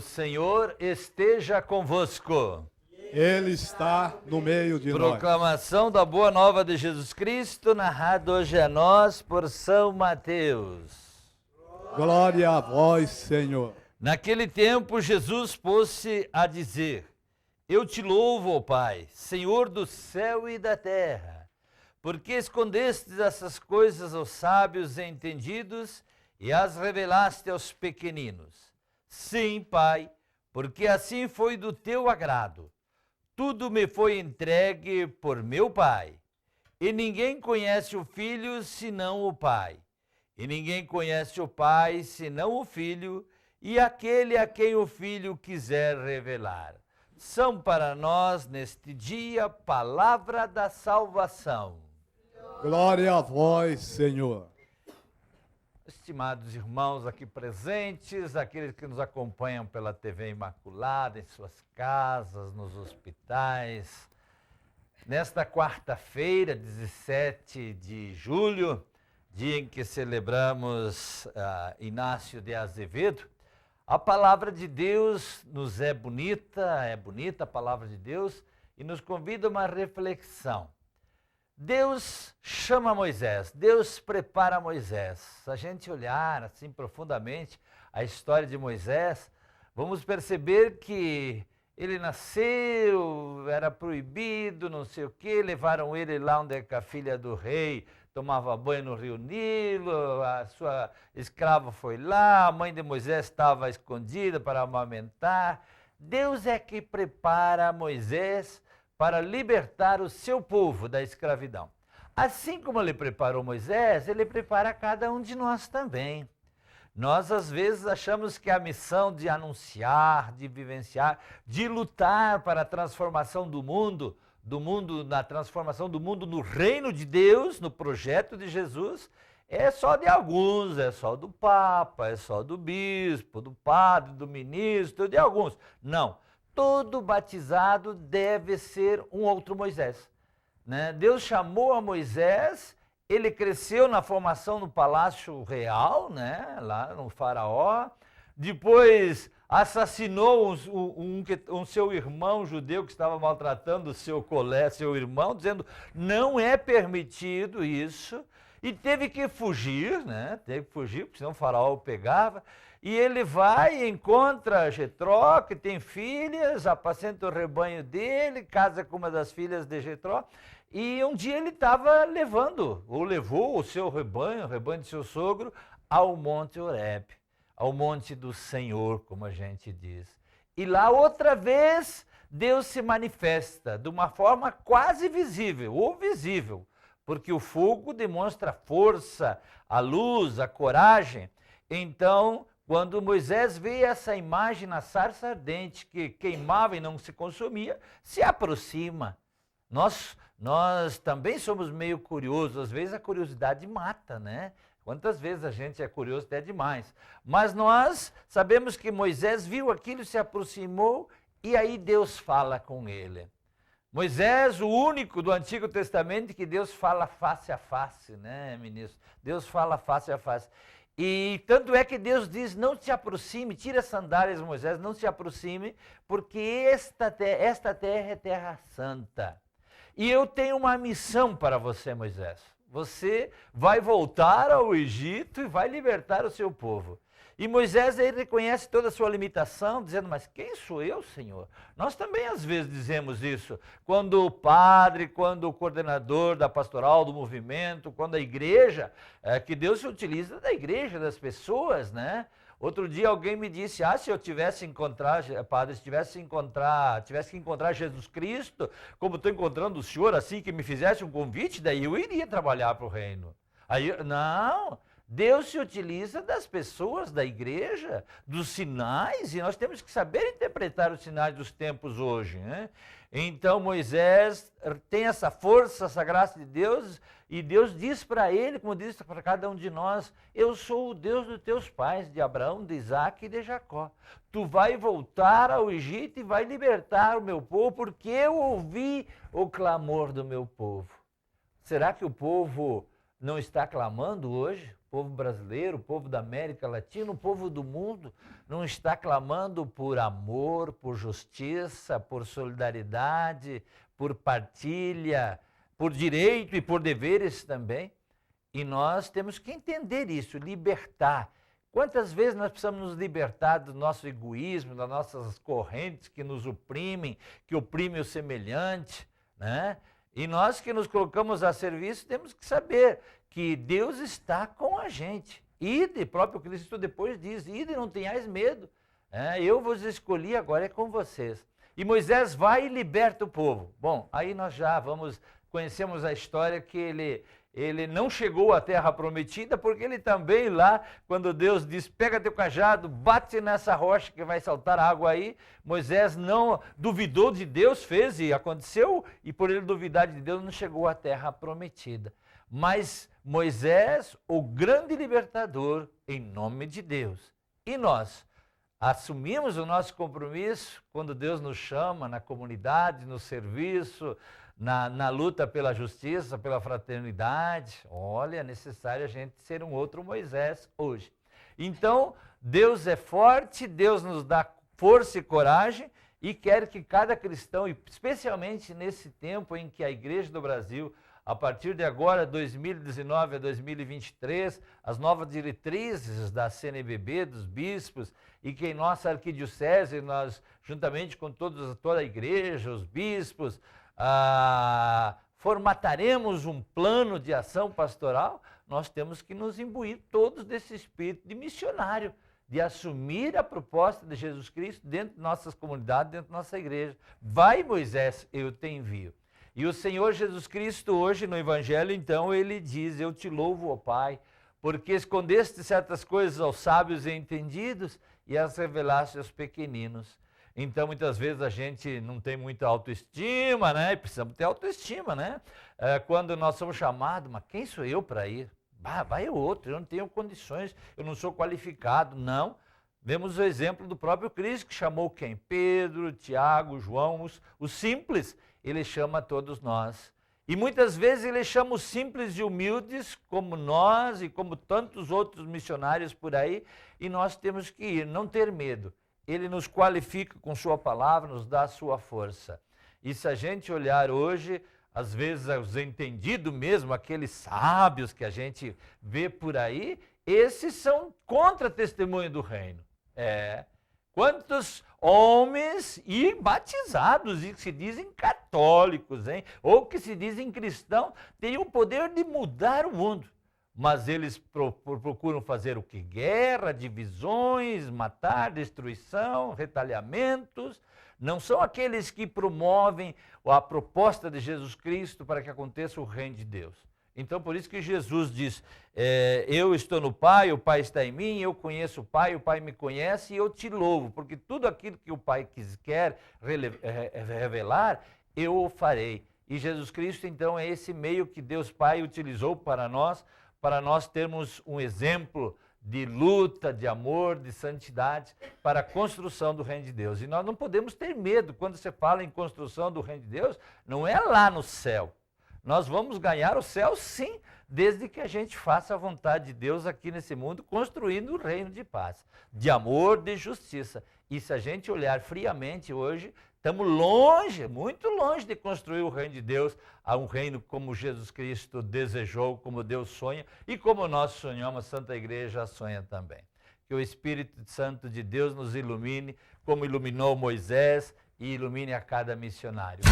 O Senhor esteja convosco. Ele está no meio de nós. Proclamação da Boa Nova de Jesus Cristo, narrado hoje a nós por São Mateus. Glória a vós, Senhor. Naquele tempo, Jesus pôs-se a dizer: Eu te louvo, ó Pai, Senhor do céu e da terra, porque escondestes essas coisas aos sábios e entendidos e as revelaste aos pequeninos. Sim, Pai, porque assim foi do teu agrado. Tudo me foi entregue por meu Pai, e ninguém conhece o Filho senão o Pai, e ninguém conhece o Pai senão o Filho, e aquele a quem o Filho quiser revelar. São para nós, neste dia, palavra da salvação. Glória a vós, Senhor. Estimados irmãos aqui presentes, aqueles que nos acompanham pela TV Imaculada, em suas casas, nos hospitais, nesta quarta-feira, 17 de julho, dia em que celebramos Inácio de Azevedo, a palavra de Deus nos é bonita a palavra de Deus, e nos convida a uma reflexão. Deus chama Moisés, Deus prepara Moisés. Se a gente olhar assim profundamente a história de Moisés, vamos perceber que ele nasceu, era proibido, não sei o quê, levaram ele lá onde é que a filha do rei tomava banho no rio Nilo, a sua escrava foi lá, a mãe de Moisés estava escondida para amamentar. Deus é que prepara Moisés para libertar o seu povo da escravidão. Assim como ele preparou Moisés, ele prepara cada um de nós também. Nós, às vezes, achamos que a missão de anunciar, de vivenciar, de lutar para a transformação do mundo, na transformação do mundo no reino de Deus, no projeto de Jesus, é só de alguns, é só do Papa, é só do bispo, do padre, do ministro, de alguns. Não. Todo batizado deve ser um outro Moisés, né? Deus chamou a Moisés, ele cresceu na formação no palácio real, né? Lá no faraó, depois assassinou um seu irmão judeu que estava maltratando seu irmão, dizendo não é permitido isso, e teve que fugir, né? Teve que fugir, porque senão o faraó o pegava. E ele vai e encontra Jetró, que tem filhas, apacenta o rebanho dele, casa com uma das filhas de Jetró, e um dia ele estava levou o seu rebanho, o rebanho de seu sogro, ao Monte Horebe, ao Monte do Senhor, como a gente diz. E lá outra vez Deus se manifesta de uma forma quase visível, ou visível, porque o fogo demonstra a força, a luz, a coragem. Então, quando Moisés vê essa imagem na sarça ardente que queimava e não se consumia, se aproxima. Nós também somos meio curiosos, às vezes a curiosidade mata, né? Quantas vezes a gente é curioso até demais. Mas nós sabemos que Moisés viu aquilo, se aproximou e aí Deus fala com ele. Moisés, o único do Antigo Testamento que Deus fala face a face, né, ministro? Deus fala face a face. E tanto é que Deus diz, não se aproxime, tira as sandálias, Moisés, não se aproxime, porque esta terra é terra santa. E eu tenho uma missão para você, Moisés. Você vai voltar ao Egito e vai libertar o seu povo. E Moisés aí reconhece toda a sua limitação, dizendo, mas quem sou eu, Senhor? Nós também às vezes dizemos isso, quando o padre, quando o coordenador da pastoral, do movimento, quando a igreja, que Deus se utiliza da igreja, das pessoas, né? Outro dia alguém me disse, se eu tivesse que encontrar Jesus Cristo, como estou encontrando o Senhor, assim, que me fizesse um convite, daí eu iria trabalhar para o reino. Não, Deus se utiliza das pessoas, da igreja, dos sinais, e nós temos que saber interpretar os sinais dos tempos hoje, né? Então Moisés tem essa força, essa graça de Deus, e Deus diz para ele, como diz para cada um de nós, eu sou o Deus dos teus pais, de Abraão, de Isaac e de Jacó. Tu vai voltar ao Egito e vai libertar o meu povo, porque eu ouvi o clamor do meu povo. Será que o povo não está clamando hoje? O povo brasileiro, o povo da América Latina, o povo do mundo não está clamando por amor, por justiça, por solidariedade, por partilha, por direito e por deveres também? E nós temos que entender isso, libertar. Quantas vezes nós precisamos nos libertar do nosso egoísmo, das nossas correntes que nos oprimem, que oprimem o semelhante, né? E nós que nos colocamos a serviço temos que saber que Deus está com a gente. Ide, próprio Cristo depois diz, ide, não tenhais medo. Eu vos escolhi, agora é com vocês. E Moisés vai e liberta o povo. Bom, aí nós já conhecemos a história que ele não chegou à terra prometida, porque ele também lá, quando Deus diz, pega teu cajado, bate nessa rocha que vai saltar água aí, Moisés não duvidou de Deus, fez e aconteceu, e por ele duvidar de Deus não chegou à terra prometida. Mas Moisés, o grande libertador, em nome de Deus. E nós assumimos o nosso compromisso quando Deus nos chama na comunidade, no serviço, na luta pela justiça, pela fraternidade. Olha, é necessário a gente ser um outro Moisés hoje. Então, Deus é forte, Deus nos dá força e coragem e quer que cada cristão, especialmente nesse tempo em que a Igreja do Brasil, a partir de agora, 2019 a 2023, as novas diretrizes da CNBB, dos bispos, e que em nossa arquidiocese, nós, juntamente com toda a igreja, os bispos, formataremos um plano de ação pastoral, nós temos que nos imbuir todos desse espírito de missionário, de assumir a proposta de Jesus Cristo dentro de nossas comunidades, dentro da nossa igreja. Vai, Moisés, eu te envio. E o Senhor Jesus Cristo hoje no Evangelho, então, ele diz, eu te louvo, ó Pai, porque escondeste certas coisas aos sábios e entendidos e as revelaste aos pequeninos. Então, muitas vezes a gente não tem muita autoestima, né? E precisamos ter autoestima, né? Quando nós somos chamados, mas quem sou eu para ir? Vai outro, eu não tenho condições, eu não sou qualificado. Não. Vemos o exemplo do próprio Cristo, que chamou quem? Pedro, Tiago, João, os simples. Ele chama todos nós. E muitas vezes ele chama os simples e humildes, como nós e como tantos outros missionários por aí, e nós temos que ir, não ter medo. Ele nos qualifica com sua palavra, nos dá a sua força. E se a gente olhar hoje, às vezes os entendidos mesmo, aqueles sábios que a gente vê por aí, esses são contra testemunho do reino. Quantos homens e batizados, e que se dizem católicos, hein? Ou que se dizem cristãos, têm o poder de mudar o mundo. Mas eles procuram fazer o que? Guerra, divisões, matar, destruição, retalhamentos. Não são aqueles que promovem a proposta de Jesus Cristo para que aconteça o reino de Deus. Então, por isso que Jesus diz, eu estou no Pai, o Pai está em mim, eu conheço o Pai me conhece e eu te louvo, porque tudo aquilo que o Pai quer revelar, eu o farei. E Jesus Cristo, então, é esse meio que Deus Pai utilizou para nós termos um exemplo de luta, de amor, de santidade para a construção do reino de Deus. E nós não podemos ter medo. Quando você fala em construção do reino de Deus, não é lá no céu. Nós vamos ganhar o céu, sim, desde que a gente faça a vontade de Deus aqui nesse mundo, construindo o reino de paz, de amor, de justiça. E se a gente olhar friamente hoje, estamos longe, muito longe de construir o reino de Deus, a um reino como Jesus Cristo desejou, como Deus sonha e como nós sonhamos, a Santa Igreja sonha também. Que o Espírito Santo de Deus nos ilumine, como iluminou Moisés e ilumine a cada missionário.